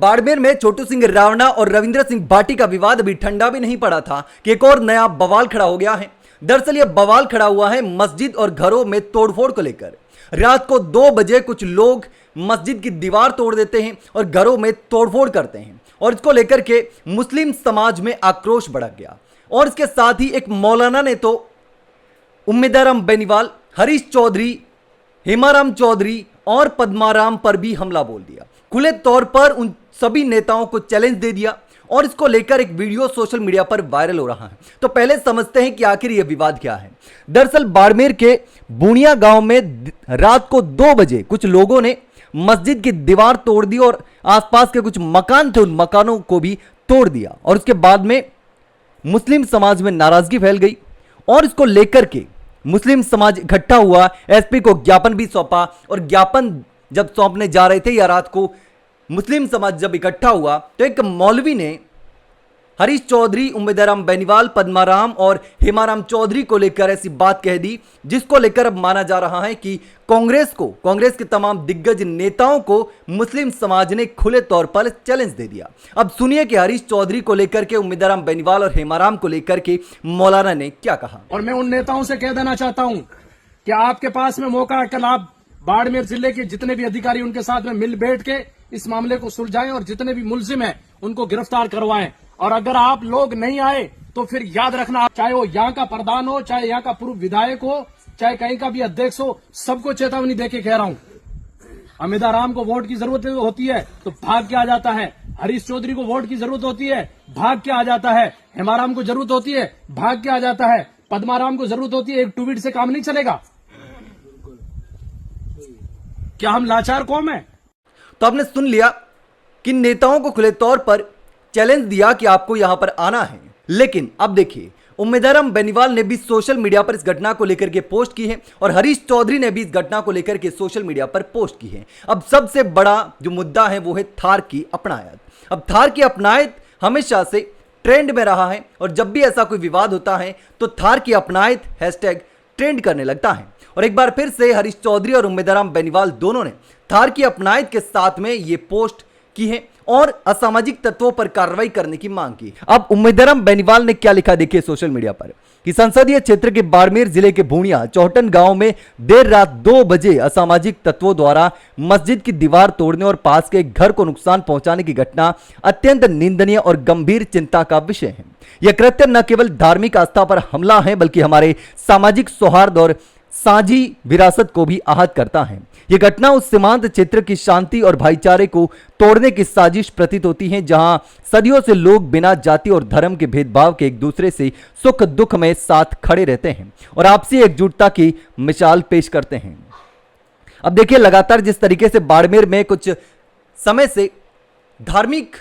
बाड़मेर में छोटू सिंह रावणा और रविंद्र सिंह भाटी का विवाद अभी ठंडा भी नहीं पड़ा था कि एक और नया बवाल खड़ा हो गया है। दरअसल यह बवाल खड़ा हुआ है मस्जिद और घरों में तोड़फोड़ को लेकर। रात को 2 बजे कुछ लोग मस्जिद की दीवार तोड़ देते हैं और घरों में तोड़फोड़ करते हैं और इसको लेकर के मुस्लिम समाज में आक्रोश भड़क गया। और इसके साथ ही एक मौलाना ने तो उम्मीदाराम बेनीवाल, हरीश चौधरी, हेमाराम चौधरी और पद्माराम पर भी हमला बोल दिया। खुले तौर पर उन सभी नेताओं को चैलेंज दे दिया और इसको लेकर एक वीडियो सोशल मीडिया पर वायरल हो रहा है। तो पहले समझते हैं कि आखिर यह विवाद क्या है। दरअसल बाड़मेर के बुनिया गांव में रात को 2 बजे कुछ लोगों ने मस्जिद की दीवार तोड़ दी और आसपास के कुछ मकान थे उन मकानों को भी तोड़ दिया। और उसके बाद में मुस्लिम समाज में नाराजगी फैल गई और इसको लेकर के मुस्लिम समाज इकट्ठा हुआ, एसपी को ज्ञापन भी सौंपा। और ज्ञापन जब सौंपने जा रहे थे या रात को मुस्लिम समाज जब इकट्ठा हुआ तो एक मौलवी ने हरीश चौधरी, उम्मीदाराम बेनीवाल, पद्माराम और हेमाराम चौधरी को लेकर ऐसी बात कह दी जिसको लेकर अब माना जा रहा है कि कांग्रेस के तमाम दिग्गज नेताओं को मुस्लिम समाज ने खुले तौर पर चैलेंज दे दिया। अब सुनिए कि हरीश चौधरी को लेकर के, उम्मीदाराम बेनीवाल और हेमाराम को लेकर के मौलाना ने क्या कहा। और मैं उन नेताओं से कह देना चाहता हूं कि आपके पास में मौका है, कल आप बाड़मेर जिले के जितने भी अधिकारी उनके साथ में मिल बैठ के इस मामले को सुलझाएं और जितने भी मुलजिम हैं उनको गिरफ्तार करवाएं। और अगर आप लोग नहीं आए तो फिर याद रखना, चाहे वो यहाँ का प्रधान हो, चाहे यहाँ का पूर्व विधायक हो, चाहे कहीं का भी अध्यक्ष हो, सबको चेतावनी देके कह रहा हूं। अमिताराम को वोट की जरूरत होती है तो भाग के आ जाता है, हरीश चौधरी को वोट की जरूरत होती है भाग के आ जाता है, हेमाराम को जरूरत होती है भाग के आ जाता है, पद्माराम को जरूरत होती है, एक ट्वीट से काम नहीं चलेगा। क्या हम लाचार कौम है? तो आपने सुन लिया कि नेताओं को खुले तौर पर चैलेंज दिया कि आपको यहां पर आना है। लेकिन अब देखिए, उम्मीदाराम बेनीवाल ने भी सोशल मीडिया पर इस घटना को लेकर के पोस्ट की है और हरीश चौधरी ने भी इस घटना को लेकर के सोशल मीडिया पर पोस्ट की है। अब सबसे बड़ा जो मुद्दा है वो है थार की अपनायत। अब थार की अपनायत हमेशा से ट्रेंड में रहा है और जब भी ऐसा कोई विवाद होता है तो थार की अपनायत हैशटैग ट्रेंड करने लगता है। और एक बार फिर से हरीश चौधरी और उम्मीदाराम बेनीवाल दोनों ने थार की अपनायत के साथ में ये पोस्ट की है और असामाजिक तत्वों पर कार्रवाई करने की मांग की। अब उम्मीदाराम बेनीवाल ने क्या लिखा देखिए सोशल मीडिया पर कि संसदीय क्षेत्र के बाड़मेर जिले के भूणिया चौहटन गांव में देर रात 2 बजे असामाजिक तत्वों द्वारा मस्जिद की दीवार तोड़ने और पास के घर को नुकसान पहुंचाने की घटना अत्यंत निंदनीय और गंभीर चिंता का विषय है। यह कृत्य न केवल धार्मिक आस्था पर हमला है बल्कि हमारे सामाजिक सौहार्द और साझी विरासत को भी आहत करता है। यह घटना उस सीमांत क्षेत्र की शांति और भाईचारे को तोड़ने की साजिश प्रतीत होती है जहां सदियों से लोग बिना जाति और धर्म के भेदभाव के एक दूसरे से सुख दुख में साथ खड़े रहते हैं और आपसी एकजुटता की मिसाल पेश करते हैं। अब देखिए, लगातार जिस तरीके से बाड़मेर में कुछ समय से धार्मिक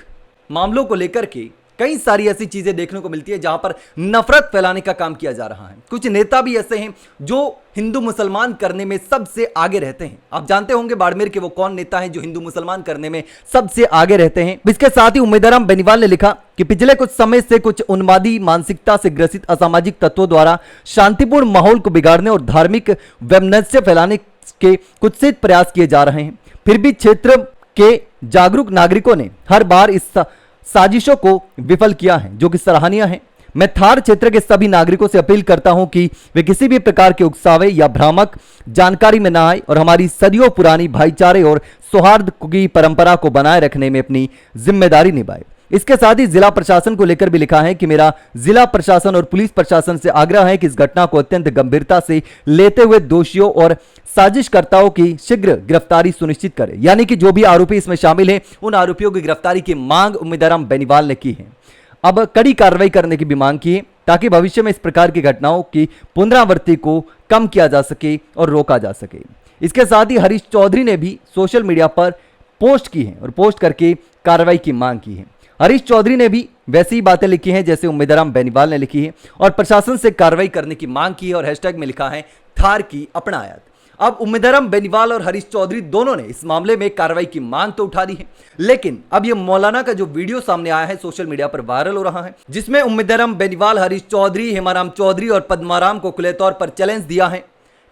मामलों को लेकर के कई सारी ऐसी चीजें देखने को मिलती है जहां पर नफरत फैलाने का काम किया जा रहा है। कुछ नेता भी ऐसे हैं जो हिंदू मुसलमान करने में सबसे आगे रहते हैं। आप जानते होंगे बाड़मेर के वो कौन नेता हैं जो हिंदू मुसलमान करने में सबसे आगे रहते हैं। इसके साथ ही उम्मीदाराम बेनीवाल ने लिखा कि पिछले कुछ समय से कुछ उन्मादी मानसिकता से ग्रसित असामाजिक तत्वों द्वारा शांतिपूर्ण माहौल को बिगाड़ने और धार्मिक वैमनस्य फैलाने के कुत्सित प्रयास किए जा रहे हैं। फिर भी क्षेत्र के जागरूक नागरिकों ने हर बार इस साजिशों को विफल किया है, जो कि सराहनीय है। मैं थार क्षेत्र के सभी नागरिकों से अपील करता हूं कि वे किसी भी प्रकार के उकसावे या भ्रामक जानकारी में न आए और हमारी सदियों पुरानी भाईचारे और सौहार्द की परंपरा को बनाए रखने में अपनी जिम्मेदारी निभाए। इसके साथ ही जिला प्रशासन को लेकर भी लिखा है कि मेरा जिला प्रशासन और पुलिस प्रशासन से आग्रह है कि इस घटना को अत्यंत गंभीरता से लेते हुए दोषियों और साजिशकर्ताओं की शीघ्र गिरफ्तारी सुनिश्चित करें। यानी कि जो भी आरोपी इसमें शामिल हैं उन आरोपियों की गिरफ्तारी की मांग उम्मीदाराम बेनीवाल ने की है। अब कड़ी कार्रवाई करने की भी मांग की है ताकि भविष्य में इस प्रकार की घटनाओं की पुनरावृत्ति को कम किया जा सके और रोका जा सके। इसके साथ ही हरीश चौधरी ने भी सोशल मीडिया पर पोस्ट की है और पोस्ट करके कार्रवाई की मांग की है। हरीश चौधरी ने भी वैसी ही बातें लिखी हैं जैसे उम्मीदाराम बेनीवाल ने लिखी है और प्रशासन से कार्रवाई करने की मांग की है और हैशटैग में लिखा है थार की अपनायत। अब उम्मीदाराम बेनीवाल और हरीश चौधरी दोनों ने इस मामले में कार्रवाई की मांग तो उठा दी है, लेकिन अब यह मौलाना का जो वीडियो सामने आया है सोशल मीडिया पर वायरल हो रहा है जिसमें उम्मीदाराम बेनीवाल, हरीश चौधरी, हेमाराम चौधरी और पद्माराम को खुले तौर पर चैलेंज दिया है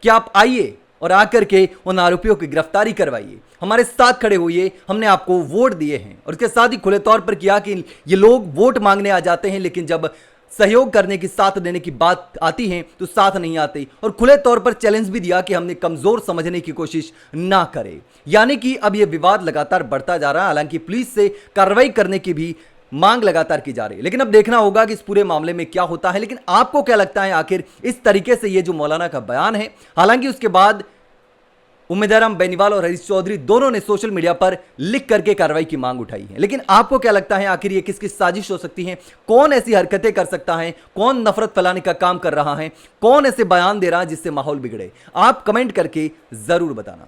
कि आप आइए और आकर के उन आरोपियों की गिरफ्तारी करवाइए, हमारे साथ खड़े होइए, हमने आपको वोट दिए हैं। और इसके साथ ही खुले तौर पर किया कि ये लोग वोट मांगने आ जाते हैं, लेकिन जब सहयोग करने की, साथ देने की बात आती है तो साथ नहीं आते। और खुले तौर पर चैलेंज भी दिया कि हमने कमजोर समझने की कोशिश ना करें। यानी कि अब यह विवाद लगातार बढ़ता जा रहा है। हालांकि पुलिस से कार्रवाई करने की भी मांग लगातार की जा रही है, लेकिन अब देखना होगा कि इस पूरे मामले में क्या होता है। लेकिन आपको क्या लगता है, आखिर इस तरीके से ये जो मौलाना का बयान है, हालांकि उसके बाद उम्मेदाराम बेनीवाल और हरीश चौधरी दोनों ने सोशल मीडिया पर लिख करके कार्रवाई की मांग उठाई है, लेकिन आपको क्या लगता है आखिर ये किसकी साजिश हो सकती है? कौन ऐसी हरकतें कर सकता है? कौन नफरत फैलाने का काम कर रहा है? कौन ऐसे बयान दे रहा है जिससे माहौल बिगड़े? आप कमेंट करके जरूर बताना।